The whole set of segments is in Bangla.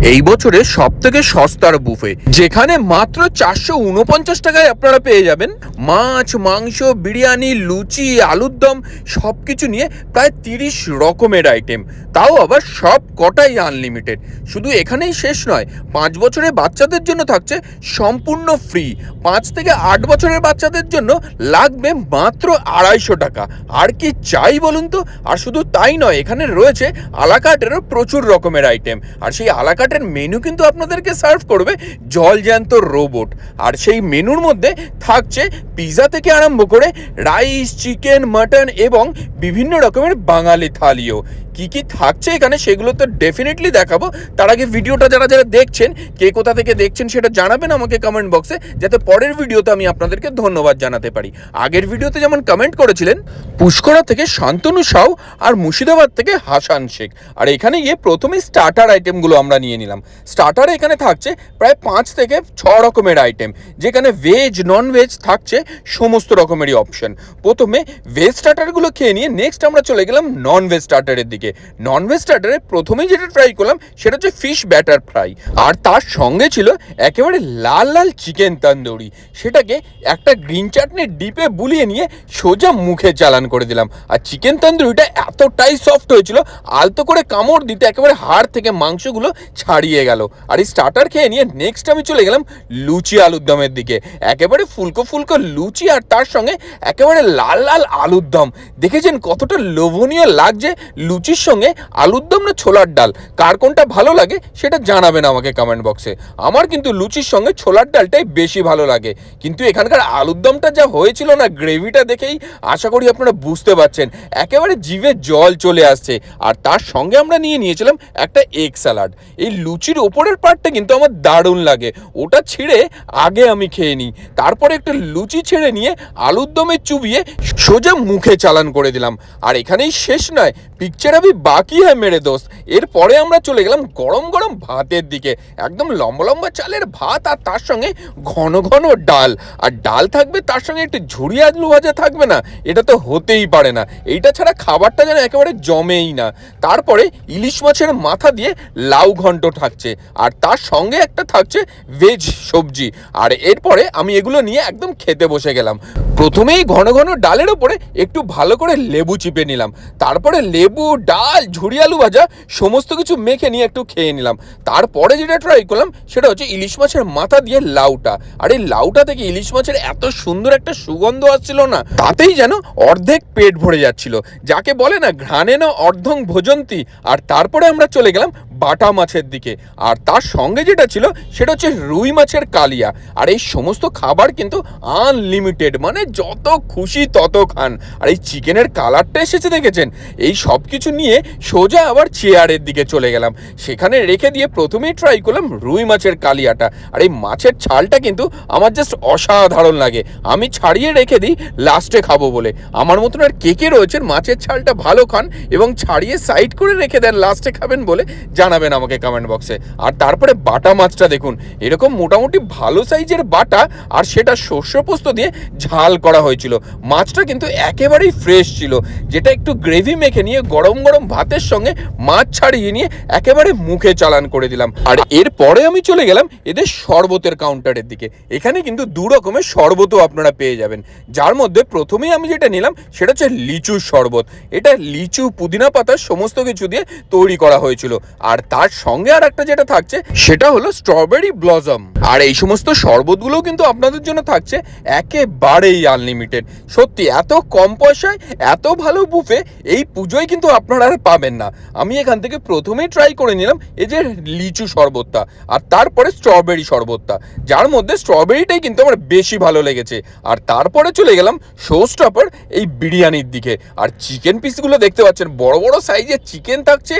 এই বছরের সবথেকে সস্তার বুফে, যেখানে মাত্র 449 টাকায় আপনারা পেয়ে যাবেন মাছ, মাংস, বিরিয়ানি, লুচি, আলুর দম সবকিছু নিয়ে প্রায় 30 রকমের আইটেম, তাও আবার সব কটাই আনলিমিটেড। শুধু এখানেই শেষ নয়, 5 বছরের বাচ্চাদের জন্য থাকছে সম্পূর্ণ ফ্রি। 5 থেকে 8 বছরের বাচ্চাদের জন্য লাগবে মাত্র 250 টাকা। আর কি চাই বলুন তো? আর শুধু তাই নয়, এখানে রয়েছে আলাকার্টেরও প্রচুর রকমের আইটেম। আর সেই আলাকার্টের মেনু কিন্তু আপনাদেরকে সার্ভ করবে জলজ্যান্ত রোবট। আর সেই মেনুর মধ্যে থাকছে পিৎজা থেকে আরম্ভ করে রাইস, চিকেন, মাটন এবং বিভিন্ন রকমের বাঙালি থালিও। কি কি থাকছে এখানে সেগুলো তো ডেফিনেটলি দেখাবো। তার আগে ভিডিওটা যারা যারা দেখছেন, কে কোথা থেকে দেখছেন সেটা জানাবেন আমাকে কমেন্ট বক্সে, যাতে পরের ভিডিওতে আমি আপনাদেরকে ধন্যবাদ জানাতে পারি। আগের ভিডিওতে যেমন কমেন্ট করেছিলেন পুষ্করা থেকে শান্তনু সাউ আর মুর্শিদাবাদ থেকে হাসান শেখ। আর এখানে গিয়ে প্রথমে স্টার্টার আইটেমগুলো আমরা নিয়ে নিলাম। স্টার্টারে এখানে থাকছে প্রায় 5 থেকে 6 রকমের আইটেম, যেখানে ভেজ নন ভেজ থাকছে সমস্ত রকমেরই অপশন। প্রথমে ভেজ স্টার্টারগুলো খেয়ে নিয়ে নেক্সট আমরা চলে গেলাম নন ভেজ স্টার্টারের দিকে। নন ভেজ স্টার্টারে প্রথমেই যেটা ট্রাই করলাম সেটা হচ্ছে ফিশ ব্যাটার ফ্রাই, আর তার সঙ্গে ছিল একেবারে লাল লাল চিকেন তন্দুরি। সেটাকে একটা গ্রিন চাটনির ডিপে বুলিয়ে নিয়ে সোজা মুখে চালান করে দিলাম। আর চিকেন তন্দুরিটা এতটাই সফট হয়েছিল, আলতো করে কামড় দিতে একেবারে হাড় থেকে মাংসগুলো ছাড়িয়ে গেল। আর এই স্টার্টার খেয়ে নিয়ে নেক্সট আমি চলে গেলাম লুচি আলুর দমের দিকে। একেবারে ফুলকো ফুলকো লুচি আর তার সঙ্গে একেবারে লাল লাল আলুর দম। দেখেছেন কতটা লোভনীয় লাগছে লুচির সঙ্গে আলুর দম না ছোলার ডাল? কার কোনটা ভালো লাগে সেটা জানাবেন আমাকে কমেন্ট বক্সে। আমার কিন্তু লুচির সঙ্গে ছোলার ডালটাই বেশি ভালো লাগে। কিন্তু এখানকার আলুর দমটা যা হয়েছিল না, গ্রেভিটা দেখেই আশা করি আপনারা বুঝতে পারছেন, একেবারে জিভে জল চলে আসছে। আর তার সঙ্গে আমরা নিয়েছিলাম একটা এগ স্যালাড। এই লুচির ওপরের পার্টটা কিন্তু আমার দারুণ লাগে, ওটা ছিঁড়ে আগে আমি খেয়ে নিই, তারপরে একটা লুচি ছেড়ে নিয়ে আলুর দমে চুবিয়ে সোজা মুখে চালান করে দিলাম। আর এখানেই শেষ নয়, পিকচার আমি বাকি হ্যাঁ মেরে দোস্ত। এরপরে আমরা চলে গেলাম গরম গরম ভাতের দিকে। একদম লম্বা লম্বা চালের ভাত, আর তার সঙ্গে ঘন ঘন ডাল। আর ডাল থাকবে তার সঙ্গে একটু ঝুড়ি আলু ভাজা থাকবে না, এটা তো হতেই পারে না। এইটা ছাড়া খাবারটা যেন একেবারে জমেই না। তারপরে ইলিশ মাছের মাথা দিয়ে লাউ ঘন্ট থাকছে, আর তার সঙ্গে একটা থাকছে ভেজ সবজি। আর এরপরে আমি এগুলো নিয়ে একদম খেতে বসে গেলাম। প্রথমেই ঘন ঘন ডালের ওপরে একটু ভালো করে লেবু চিপে নিলাম, তারপরে লেবু, ডাল, ঝুড়ি আলু ভাজা সমস্ত কিছু মেখে নিয়ে একটু খেয়ে নিলাম। তারপরে যেটা ট্রাই করলাম সেটা হচ্ছে ইলিশ মাছের মাথা দিয়ে লাউটা। আর এই লাউটা থেকে ইলিশ মাছের এত সুন্দর একটা সুগন্ধ আসছিল না, তাতেই যেন অর্ধেক পেট ভরে যাচ্ছিল, যাকে বলে না ঘ্রাণেন অর্ধং ভোজন্তি। আর তারপরে আমরা চলে গেলাম বাটা মাছের দিকে। আর তার সঙ্গে যেটা ছিল সেটা হচ্ছে রুই মাছের কালিয়া। আর এই সমস্ত খাবার কিন্তু আনলিমিটেড, মানে যত খুশি তত খান। আর এই চিকেনের কালারটা এসেছে দেখেছেন? এই সব কিছু নিয়ে সোজা আবার চেয়ারের দিকে চলে গেলাম। সেখানে রেখে দিয়ে প্রথমেই ট্রাই করলাম রুই মাছের কালিয়াটা। আর এই মাছের ছালটা কিন্তু আমার জাস্ট অসাধারণ লাগে, আমি ছাড়িয়ে রেখে দিই লাস্টে খাবো বলে। আমার মতন আর কে কে রয়েছেন মাছের ছালটা ভালো খান এবং ছাড়িয়ে সাইড করে রেখে দেন লাস্টে খাবেন বলে, জানাবেন আমাকে কমেন্ট বক্সে। আর তারপরে বাটা মাছটা দেখুন, এরকম মোটামুটি ভালো সাইজের বাটা, আর সেটা শস্য পোস্ত দিয়ে ঝাল করা হয়েছিল। মাছটা কিন্তু একেবারেই ফ্রেশ ছিল, যেটা একটু গ্রেভি মেখে নিয়ে গরম গরম ভাতের সঙ্গে মাছ ছাড়িয়ে নিয়ে একেবারে মুখে চালান করে দিলাম। আর এরপরে আমি চলে গেলাম এদের শরবতের কাউন্টারের দিকে। এখানে কিন্তু 2 রকমের শরবতও আপনারা পেয়ে যাবেন, যার মধ্যে প্রথমেই আমি যেটা নিলাম সেটা হচ্ছে লিচুর শরবত। এটা লিচু, পুদিনা পাতা সমস্ত কিছু দিয়ে তৈরি করা হয়েছিল। আর তার সঙ্গে আর একটা যেটা থাকছে সেটা হলো স্ট্রবেরি ব্লসম। আর এই সমস্ত শরবতগুলো কিন্তু আপনাদের জন্য থাকছে একেবারেই আনলিমিটেড। সত্যি এত কম পয়সায় এত ভালো বুফে এই পুজোয় কিন্তু আপনারা আর পাবেন না। আমি এখান থেকে প্রথমেই ট্রাই করে নিলাম এই যে লিচু শরবতটা, আর তারপরে স্ট্রবেরি শরবতটা, যার মধ্যে স্ট্রবেরিটাই কিন্তু আমার বেশি ভালো লেগেছে। আর তারপরে চলে গেলাম শো স্টপার এই বিরিয়ানির দিকে। আর চিকেন পিসগুলো দেখতে পাচ্ছেন, বড় বড় সাইজের চিকেন থাকছে,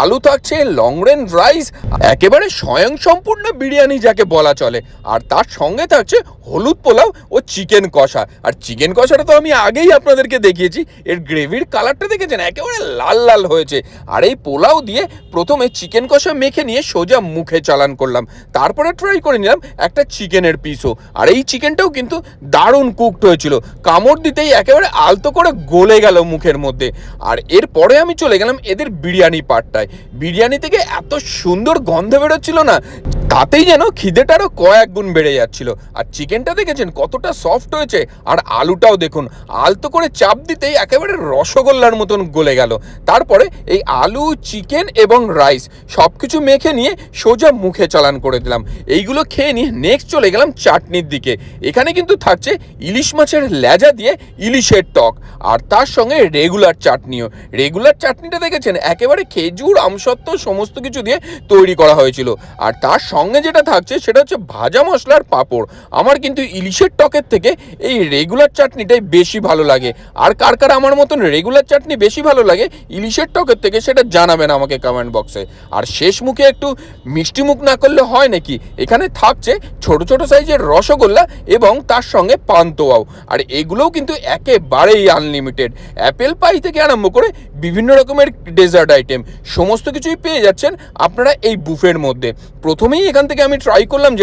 আলু থাকছে, লং রেঞ্জ রাইস, একেবারে স্বয়ংসম্পূর্ণ বিরিয়ানি যাকে বলা চলে। আর তার সঙ্গে থাকছে হলুদ পোলাও ও চিকেন কষা। আর চিকেন কষাটা তো আমি আগেই আপনাদেরকে দেখিয়েছি, এর গ্রেভির কালারটা দেখেছেন একেবারে লাল লাল হয়েছে। আর এই পোলাও দিয়ে প্রথমে চিকেন কষা মেখে নিয়ে সোজা মুখে চালান করলাম, তারপরে ট্রাই করে নিলাম একটা চিকেনের পিসও। আর এই চিকেনটাও কিন্তু দারুণ কুকড হয়েছিল, কামড় দিতেই একেবারে আলতো করে গলে গেল মুখের মধ্যে। আর এরপরে আমি চলে গেলাম এদের বিরিয়ানি পার্টটায়। বিরিয়ানি থেকে থেকে এত সুন্দর গন্ধ বেরোচ্ছিল না, তাতেই যেন খিদেটারও কয়েক গুণ বেড়ে যাচ্ছিল। আর চিকেনটা দেখেছেন কতটা সফট হয়েছে, আর আলুটাও দেখুন আলতো করে চাপ দিতেই একেবারে রসগোল্লার মতন গলে গেল। তারপরে এই আলু, চিকেন এবং রাইস সব কিছু মেখে নিয়ে সোজা মুখে চালান করে দিলাম। এইগুলো খেয়ে নিয়ে নেক্সট চলে গেলাম চাটনির দিকে। এখানে কিন্তু থাকছে ইলিশ মাছের লেজা দিয়ে ইলিশের টক, আর তার সঙ্গে রেগুলার চাটনিও। রেগুলার চাটনিটা দেখেছেন একেবারে খেজুর, আমসত্ত্ব সমস্ত কিছু দিয়ে তৈরি করা হয়েছিল। আর তার সঙ্গে যেটা থাকছে সেটা হচ্ছে ভাজা মশলার পাঁপড়। আমার কিন্তু ইলিশের টকের থেকে এই রেগুলার চাটনিটাই বেশি ভালো লাগে। আর কার কার আমার মতন রেগুলার চাটনি বেশি ভালো লাগে ইলিশের টকের থেকে, সেটা জানাবেন আমাকে কমেন্ট বক্সে। আর শেষ মুখে একটু মিষ্টি মুখ না করলে হয় নাকি, এখানে থাকছে ছোট ছোট সাইজের রসগোল্লা এবং তার সঙ্গে পান্তুয়াও। আর এগুলোও কিন্তু একেবারেই আনলিমিটেড। অ্যাপেল পাই থেকে আরম্ভ করে বিভিন্ন রকমের ডেজার্ট আইটেম সমস্ত কিছুই পেয়ে যাচ্ছেন আপনারা এই বুফের মধ্যে। প্রথমেই এখান থেকে আমি ট্রাই করলাম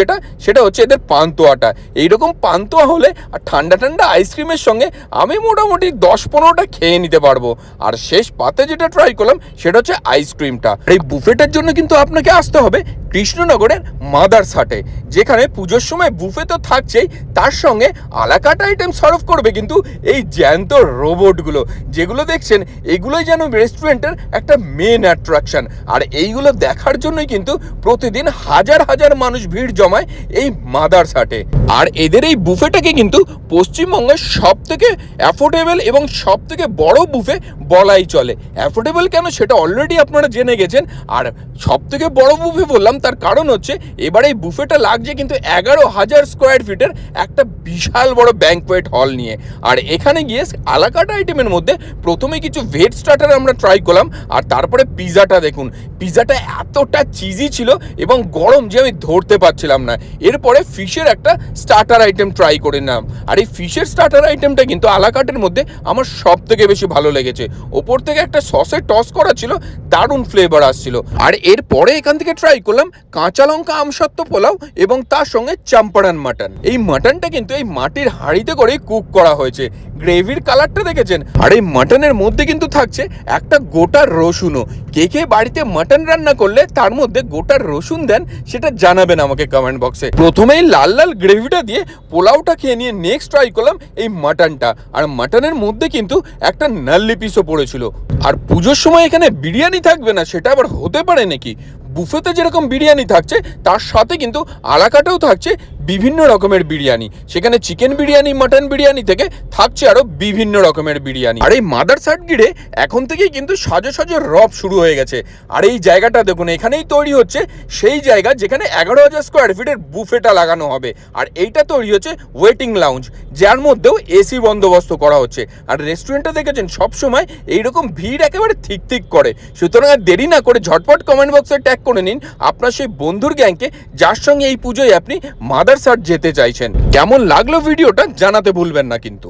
সেটা হচ্ছে এদের পান্তুয়াটা। এইরকম পান্তুয়া হলে আর ঠান্ডা ঠান্ডা আইসক্রিমের সঙ্গে আমি মোটামুটি 10-15টা খেয়ে নিতে পারবো। আর শেষ পাতে যেটা ট্রাই করলাম সেটা হচ্ছে আইসক্রিমটা। এই বুফেটার জন্য কিন্তু আপনাকে আসতে হবে কৃষ্ণনগরের মাদার্স হাটে, যেখানে পুজোর সময় বুফে তো থাকছেই, তার সঙ্গে আলাকাট আইটেম সার্ভ করবে কিন্তু এই জ্যান্ত রোবটগুলো। যেগুলো দেখছেন এগুলোই যেন রেস্টুরেন্টের একটা মেন অ্যাট্রাকশন। আর এইগুলো দেখার জন্যই কিন্তু প্রতিদিন হাজার হাজার মানুষ ভিড় জমায় এই মাদার্স হাটে। আর এদের এই বুফেটাকে কিন্তু পশ্চিমবঙ্গের সব থেকে অ্যাফোর্ডেবল এবং সব থেকে বড় বুফে বলাই চলে। অ্যাফোর্ডেবল কেন সেটা অলরেডি আপনারা জেনে গেছেন। আর সব থেকে বড় বুফে বললাম তার কারণ হচ্ছে এবার এই বুফেটা লাগছে কিন্তু 11,000 স্কোয়ার ফিটের একটা বিশাল বড় ব্যাংকোয়েট হল নিয়ে। আর এখানে গিয়ে আলাকাট আইটেমের মধ্যে প্রথমে কিছু ভেজ স্টার্টার আমরা ট্রাই করলাম, আর তারপরে পিজাটা দেখুন, পিজাটা এতটা চিজি ছিল এবং গরম যে আমি ধরতে পারছিলাম না। এরপরে ফিশের একটা স্টার্টার আইটেম ট্রাই করে নিলাম। আর এই ফিশের স্টার্টার আইটেমটা কিন্তু আলাকাটের মধ্যে আমার সব থেকে বেশি ভালো লেগেছে। ওপর থেকে একটা সসে টস করা ছিল, দারুণ ফ্লেভার আসছিল। আর এরপরে এখান থেকে ট্রাই করলাম কাঁচা লঙ্কা আমসত্ত্ব পোলাও এবং তার সঙ্গে চাম্পারান মাটন। এই মাটনটা কিন্তু এই মাটির হাঁড়িতে করে কুক করা হয়েছে। গ্রেভির কালারটা দেখেছেন। আর এই মাটনের মধ্যে কিন্তু থাকছে একটা গোটা রসুনও। কে কে বাড়িতে মাটন রান্না করলে তার মধ্যে গোটা রসুন দেন সেটা জানাবেন আমাকে কমেন্ট বক্সে। প্রথমেই লাল লাল গ্রেভিটা দিয়ে পোলাওটা খেয়ে নিয়ে নেক্সট ট্রাই করলাম এই মাটনটা। আর মাটনের মধ্যে কিন্তু একটা নাল্লি পিসও পড়েছিল। আর পুজোর সময় এখানে বিরিয়ানি থাকবে না সেটা আবার হতে পারে নাকি? বুফেতে যেরকম বিরিয়ানি থাকছে তার সাথে কিন্তু আলাকাটেও থাকছে বিভিন্ন রকমের বিরিয়ানি। সেখানে চিকেন বিরিয়ানি, মাটন বিরিয়ানি থেকে থাকছে আরো বিভিন্ন রকমের বিরিয়ানি। আর এই মাদার্স হাট গিরে এখন থেকেই কিন্তু সাজো সাজো রব শুরু হয়ে গেছে। আর এই জায়গাটা দেখুন, এখানেই তৈরি হচ্ছে সেই জায়গা যেখানে 11,000 স্কোয়ার ফিটের বুফেটা লাগানো হবে। আর এইটা তৈরি হচ্ছে ওয়েটিং লাউঞ্জ, যার মধ্যেও এসি বন্দোবস্ত করা হচ্ছে। আর রেস্টুরেন্টটা দেখেছেন সবসময় এইরকম ভিড় একেবারে ঠিক ঠিক করে। সুতরাং আর দেরি না করে ঝটপট কমেন্ট বক্সে ট্যাগ করে নিন আপনার সেই বন্ধুর গ্যাংকে যার সঙ্গে এই পুজোয় আপনি মাদার্স হাট যেতে চাইছেন। কেমন লাগলো ভিডিওটা জানাতে ভুলবেন না কিন্তু।